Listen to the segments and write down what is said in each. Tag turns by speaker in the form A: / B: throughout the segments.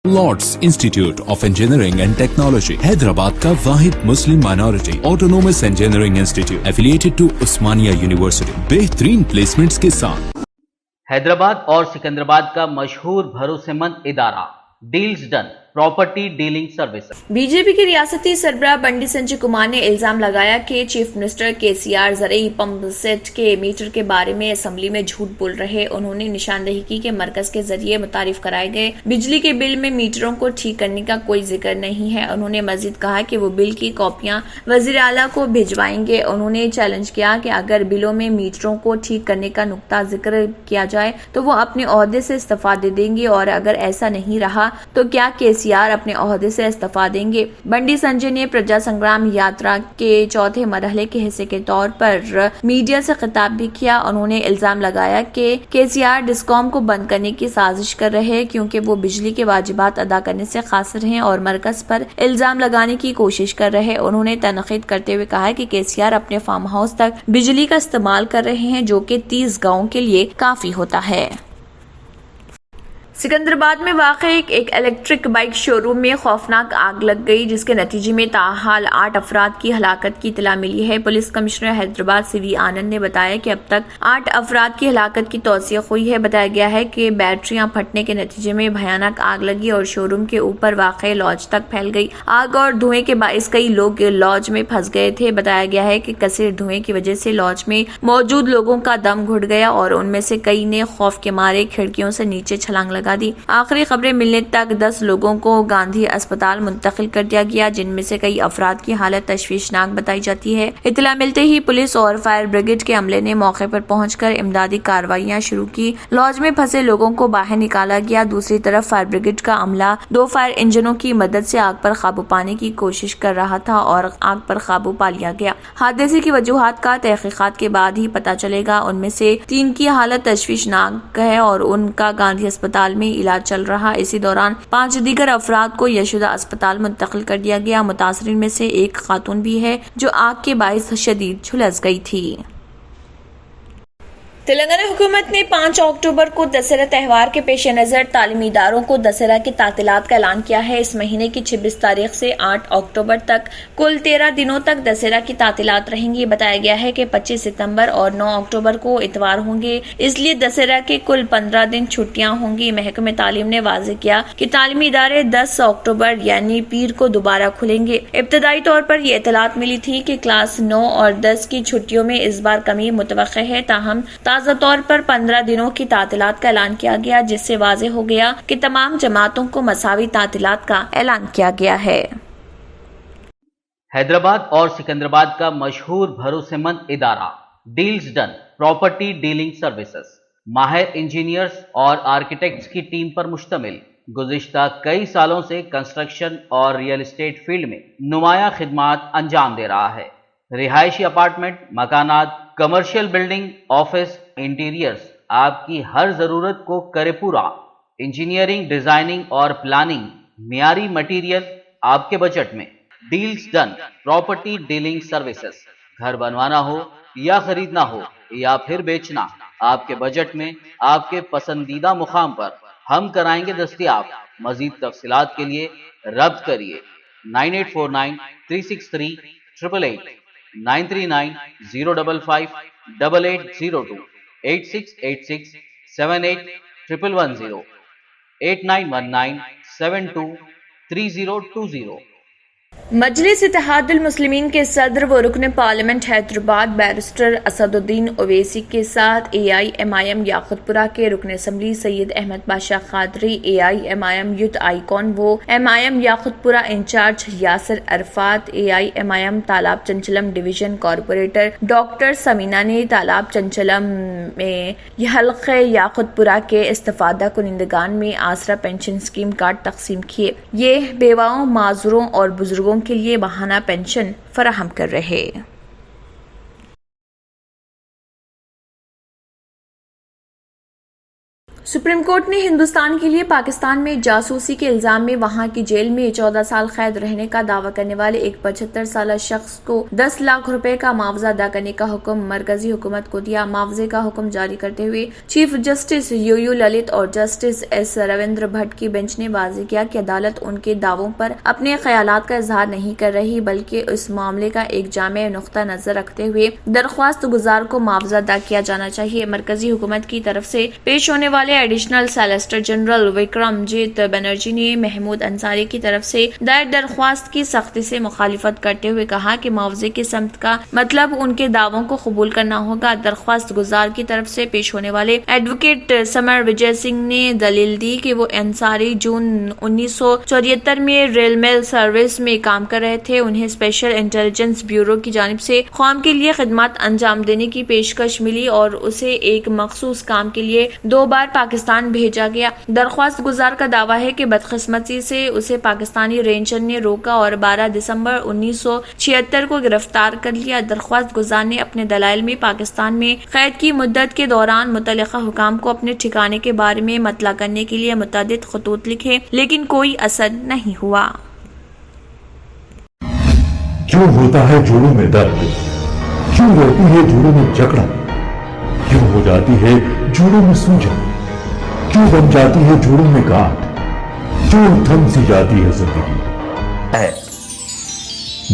A: Lord's institute of engineering and technology Hyderabad का वाहिद मुस्लिम minority autonomous engineering institute affiliated to Osmania university बेहतरीन placements के साथ।
B: हैदराबाद और सिकंदराबाद का मशहूर भरोसेमंद इदारा deals done property dealing services.
C: BJP के रियासती सरबराह बंडी संजय कुमार ने इल्जाम लगाया कि चीफ मिनिस्टर केसीआर ज़रई पंप सेट के मीटर के बारे में असेंबली में झूठ बोल रहे। उन्होंने निशानदेही की कि मरकज के जरिए मुतारिफ कराए गए बिजली के बिल में मीटरों को ठीक करने का कोई जिक्र नहीं है। उन्होंने मजीद कहा कि वो बिल की कॉपियां वजीर आला को भिजवाएंगे। उन्होंने चैलेंज किया कि अगर बिलों में मीटरों को ठीक करने का नुक्ता जिक्र किया जाए तो वो अपने ओहदे से इस्तीफा दे देंगे, और अगर ऐसा नहीं रहा तो क्या केसीआर अपने ओहदे से इस्तीफा देंगे। बंडी संजय ने प्रजा संग्राम यात्रा के चौथे मरहले के हिस्से के तौर पर मीडिया से खिताब भी किया। उन्होंने इल्जाम लगाया कि केसीआर डिस्कॉम को बंद करने की साजिश कर रहे हैं क्योंकि वो बिजली के वाजिबात अदा करने से कासिर हैं और मरकज पर इल्जाम लगाने की कोशिश कर रहे हैं। उन्होंने तनकीद करते हुए कहा कि केसीआर अपने फार्म हाउस तक बिजली का इस्तेमाल कर रहे हैं, जो कि 30 गाँव के लिए काफी होता है। सिकंदराबाद में वाक़ एक इलेक्ट्रिक बाइक शोरूम में खौफनाक आग लग गई, जिसके नतीजे में ताहाल 8 अफराद की हलाकत की इत्तला मिली है। पुलिस कमिश्नर हैदराबाद सीवी आनंद ने बताया कि अब तक 8 अफराद की हलाकत की तौसीक हुई है। बताया गया है कि बैटरियां फटने के नतीजे में भयानक आग लगी और शोरूम के ऊपर वाक़ लॉज तक फैल गई। आग और धुएं के बाइस कई लोग लॉज में फंस गए थे। बताया गया है कि कसीर धुएं की वजह से लॉज में मौजूद लोगों का दम घुट गया और उनमें से कई ने खौफ के मारे खिड़कियों से नीचे छलांग लगा दी। आखिरी खबरें मिलने तक 10 लोगों को गांधी अस्पताल मुंतकिल कर दिया गया, जिनमें से कई अफराद की हालत तशवीशनाक बताई जाती है। इत्तला मिलते ही पुलिस और फायर ब्रिगेड के अमले ने मौके पर पहुंचकर इमदादी कार्रवाइयां शुरू की। लॉज में फंसे लोगों को बाहर निकाला गया। दूसरी तरफ फायर ब्रिगेड का अमला 2 फायर इंजनों की मदद से आग पर काबू पाने की कोशिश कर रहा था और आग पर काबू पा लिया गया। हादसे की वजूहात का तहकीकात के बाद ही पता चलेगा। उनमें से 3 की हालत तशवीशनाक है और उनका गांधी अस्पताल में इलाज चल रहा। इसी दौरान 5 दीगर अफराद को यशोदा अस्पताल मुंतकिल कर दिया गया। मुतासरीन में से एक खातून भी है जो आग के बाइस शदीद झुलस गई थी। तेलंगाना हुकूमत ने 5 अक्टूबर को दशहरा त्यौहार के पेश नज़र तालीमी इदारों को दशहरा की तातीलात का ऐलान किया है। इस महीने की 26 तारीख से 8 अक्टूबर तक कुल 13 दिनों तक दशहरा की तातीलात रहेंगी। बताया गया है कि 25 सितंबर और 9 अक्टूबर को इतवार होंगे, इसलिए दशहरा के कुल 15 दिन छुट्टियां होंगी। महकमे तालीम ने वाज़ेह किया कि तालीमी इदारे 10 अक्टूबर यानी पीर को दोबारा खुलेंगे। इब्तदाई तौर पर यह इतलात मिली थी कि क्लास 9 और 10 की छुट्टियों में इस बार कमी मुतवक्किल है, ताहम ताज़ा तौर पर 15 दिनों की तातीलात का ऐलान किया गया, जिससे वाज़ेह हो गया कि तमाम जमातों को मसावी तातीलात का ऐलान किया गया है।
B: हैदराबाद और सिकंदराबाद का मशहूर भरोसेमंद इदारा deals done property dealing services माहिर इंजीनियर्स और आर्किटेक्ट्स की टीम पर मुश्तमिल गुज़िश्ता कई सालों से कंस्ट्रक्शन और रियल एस्टेट फील्ड में नुमायां खिदमात अंजाम दे रहा है। रिहायशी अपार्टमेंट, मकानात, कमर्शियल बिल्डिंग, ऑफिस, इंटीरियर्स, आपकी हर जरूरत को करे पूरा। इंजीनियरिंग, डिजाइनिंग और प्लानिंग, मियारी मटेरियल आपके बजट में। Deals done property dealing services. घर बनवाना हो या खरीदना हो या फिर बेचना, आपके बजट में, आपके पसंदीदा मुकाम पर हम कराएंगे दस्तयाब। मजीद तफसीलात के लिए रब्त करिए 9849 363 888, 939 055 8802, 8686 78 110, 8919 72 3020।
C: मजलिस इत्तेहादुल मुस्लिमीन के सदर व रुकन पार्लियामेंट हैदराबाद बैरिस्टर असदुद्दीन ओवैसी के साथ AIMIM याकुतपुरा के रुकन assembly Syed Ahmed Badshah Qadri, AIMIM youth icon वो MIM Yakutpura in charge Yasir Arafat, AIMIM Talab Chanchalam division corporator doctor Sameena ने तालाब चंचलम में हल्क़े याकुतपुरा के इस्तिफादा कुनिंदगान में आसरा पेंशन स्कीम कार्ड तकसीम किए। ये बेवाओं, माजूरों और बुजुर्गों के लिए माहाना पेंशन फराहम कर रहे। सुप्रीम कोर्ट ने हिंदुस्तान के लिए पाकिस्तान में जासूसी के इल्जाम में वहां की जेल में 14 साल कैद रहने का दावा करने वाले एक 75 साल शख्स को 10 लाख रुपए का मुआवजा अदा करने का हुक्म मरकजी हुकूमत को दिया। मुआवजे का हुक्म जारी करते हुए चीफ जस्टिस यूयू ललित और जस्टिस एस रविंद्र भट्ट की बेंच ने वाज़ेह किया कि अदालत उनके दावों पर अपने ख्यालात का इजहार नहीं कर रही, बल्कि इस मामले का एक जामे नुक्ता नजर रखते हुए दरख्वास्त गुजार को मुआवजा अदा किया जाना चाहिए। मरकजी हुकूमत की तरफ से पेश होने वाले additional solicitor general Vikramjit Banerjee ने महमूद अंसारी की तरफ से दायर दरख्वास्त की सख्ती से मुखालिफत करते हुए कहा कि मुआवजे की समत का मतलब उनके दावों को कबूल करना होगा। दरख्वास्त गुजार की तरफ से पेश होने वाले एडवोकेट समर विजय सिंह ने दलील दी कि वो अंसारी जून 1974 में रेल मेल सर्विस में काम कर रहे थे। उन्हें स्पेशल इंटेलिजेंस ब्यूरो की जानिब से कौम के लिए खिदमत अंजाम देने की पेशकश मिली और उसे एक मखसूस काम के लिए 2 बार पाकिस्तान भेजा गया। दरख्वास्त गुजार का दावा है कि बदकिस्मती से उसे पाकिस्तानी रेंजर ने रोका और 12 दिसंबर 1976 को गिरफ्तार कर लिया। दरख्वास्त गुजार ने अपने दलाइल में पाकिस्तान में कैद की मुद्दत के दौरान मुतल्लिका हुकाम को अपने ठिकाने के बारे में मतला करने के लिए मुतअद्दिद खतूत लिखे, लेकिन कोई असर नहीं हुआ।
D: क्यों होता है जोड़ों में दर्द, क्यों रहती है जोड़ों में जकड़न, क्यों हो जाती है जोड़ों में सूजन, क्यों बन जाती है जोड़ों में गांठ, क्यों थम सी जाती है जिंदगी।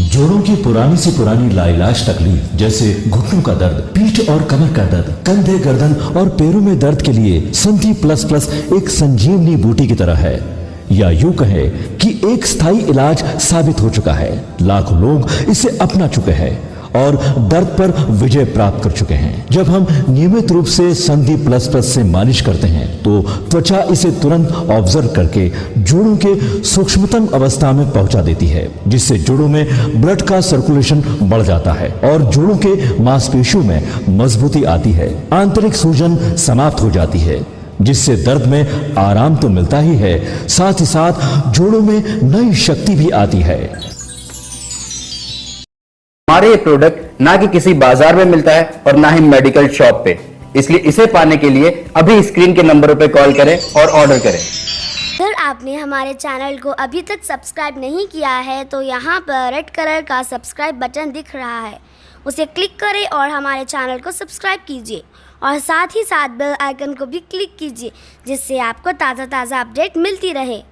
E: जोड़ों की पुरानी से पुरानी लाइलाज तकलीफ जैसे घुटनों का दर्द, पीठ और कमर का दर्द, कंधे, गर्दन और पैरों में दर्द के लिए संधि प्लस प्लस एक संजीवनी बूटी की तरह है, या यूं कहे कि एक स्थायी इलाज साबित हो चुका है। लाखों लोग इसे अपना चुके हैं और दर्द पर विजय प्राप्त कर चुके हैं। जब हम नियमित रूप से संधि प्लस प्लस से मालिश करते हैं तो त्वचा इसे तुरंत ऑब्जर्व करके जोड़ों के सूक्ष्मतम अवस्था में पहुंचा देती है, जिससे जोड़ों में ब्लड का सर्कुलेशन बढ़ जाता है और जोड़ों के मांसपेशियों में मजबूती आती है। आंतरिक सूजन समाप्त हो जाती है, जिससे दर्द में आराम तो मिलता ही है, साथ ही साथ जोड़ों में नई शक्ति भी आती है।
F: हमारे ये प्रोडक्ट ना कि किसी बाजार में मिलता है और ना ही मेडिकल शॉप पे, इसलिए इसे पाने के लिए अभी स्क्रीन के नंबरों पे कॉल करें और ऑर्डर करें।
G: अगर आपने हमारे चैनल को अभी तक सब्सक्राइब नहीं किया है तो यहाँ पर रेड कलर का सब्सक्राइब बटन दिख रहा है, उसे क्लिक करें और हमारे चैनल को सब्सक्राइब कीजिए और साथ ही साथ बेल आइकन को भी क्लिक कीजिए, जिससे आपको ताज़ा अपडेट मिलती रहे।